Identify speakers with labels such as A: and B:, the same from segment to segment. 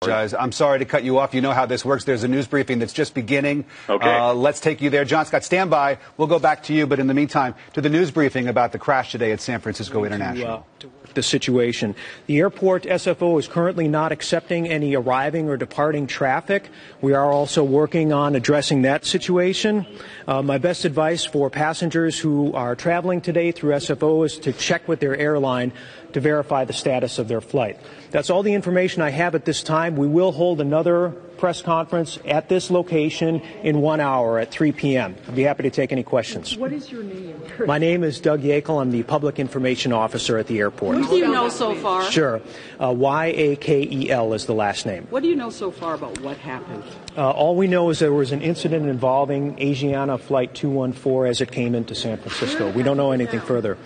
A: I'm sorry to cut you off. You know how this works. There's a news briefing that's just beginning.
B: Okay.
A: Let's take you there. John Scott, stand by. We'll go back to you. But in the meantime, to the news briefing about the crash today at San Francisco International.
C: The situation. The airport SFO is currently not accepting any arriving or departing traffic. We are also working on addressing that situation. My best advice for passengers who are traveling today through SFO is to check with their airline to verify the status of their flight. That's all the information I have at this time. We will hold another press conference at this location in 1 hour at 3 p.m. I'd be happy to take any questions.
D: What is your name?
C: My name is Doug Yakel. I'm the Public Information Officer at the airport.
D: What do you know so far?
C: Sure. Yakel is the last name.
D: What do you know so far about what happened?
C: All we know is there was an incident involving Asiana Flight 214 as it came into San Francisco. We don't know anything further.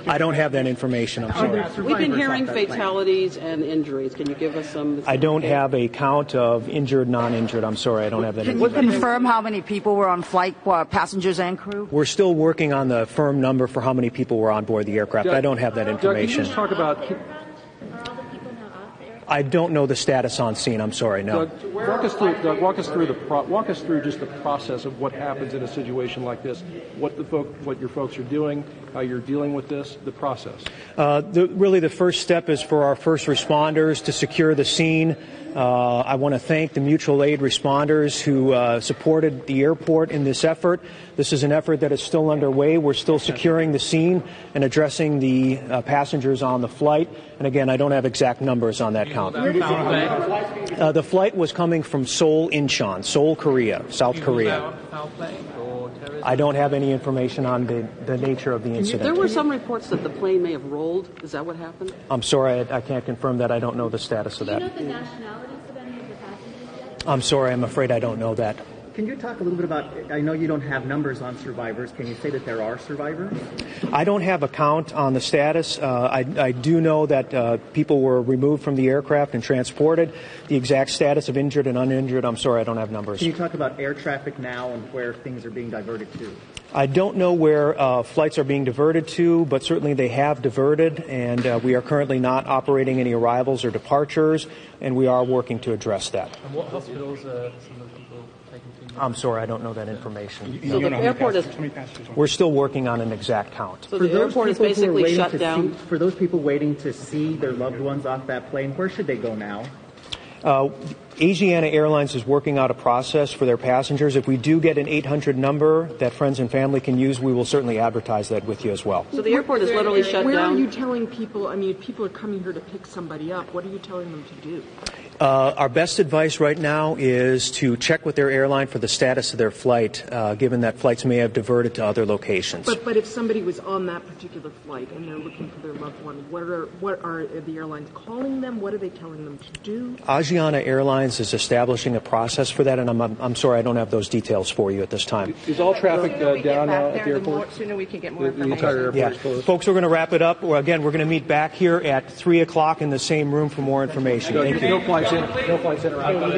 C: I don't have that information. I'm sorry.
D: We've been hearing fatalities and injuries. Can you give us some?
C: I don't have a count of injured, non-injured. I'm sorry. I don't have that information.
E: Can you confirm how many people were on flight, passengers and crew?
C: We're still working on the firm number for how many people were on board the aircraft. I don't have that information.
F: Doug, can you just talk about...
C: I don't know the status on scene. I'm sorry. No.
F: Doug, walk us through just the process of what happens in a situation like this. What your folks are doing, how you're dealing with this, the process.
C: Really, the first step is for our first responders to secure the scene. I want to thank the mutual aid responders who supported the airport in this effort. This is an effort that is still underway. We're still securing the scene and addressing the passengers on the flight. And again, I don't have exact numbers on that count. The flight was coming from Seoul, Incheon, Seoul, Korea, South Korea. I don't have any information on the nature of the incident.
D: There were some reports that the plane may have rolled. Is that what happened?
C: I'm sorry, I can't confirm that. I don't know the status of that.
G: Do you know the nationalities of any of the passengers yet?
C: I'm sorry, I'm afraid I don't know that.
H: Can you talk a little bit about, I know you don't have numbers on survivors. Can you say that there are survivors?
C: I don't have a count on the status. I do know that people were removed from the aircraft and transported. The exact status of injured and uninjured, I'm sorry, I don't have numbers.
H: Can you talk about air traffic now and where things are being diverted to?
C: I don't know where flights are being diverted to, but certainly they have diverted, and we are currently not operating any arrivals or departures, and we are working to address that.
F: And what hospitals some of the people taken to?
C: I'm sorry, I don't know that information.
D: So the airport is...
C: We're still working on an exact count.
D: So the airport is basically shut down?
H: For those people waiting to see their loved ones off that plane, where should they go now?
C: Asiana Airlines is working out a process for their passengers. If we do get an 800 number that friends and family can use, we will certainly advertise that with you as well.
D: So the airport is literally shut down?
I: Where are you telling people, I mean, if people are coming here to pick somebody up, what are you telling them to do?
C: Our best advice right now is to check with their airline for the status of their flight, given that flights may have diverted to other locations.
I: But if somebody was on that particular flight and they're looking for their loved one, what are the airlines calling them? What are they telling them to do?
C: Asiana Airlines is establishing a process for that, and I'm sorry I don't have those details for you at this time.
F: Is all traffic down now at the airport?
I: The sooner we can get more
F: The entire airport is closed?
C: Folks, we're going to wrap it up. Again, we're going to meet back here at 3 o'clock in the same room for more information. Thank you.
F: No flights in or out.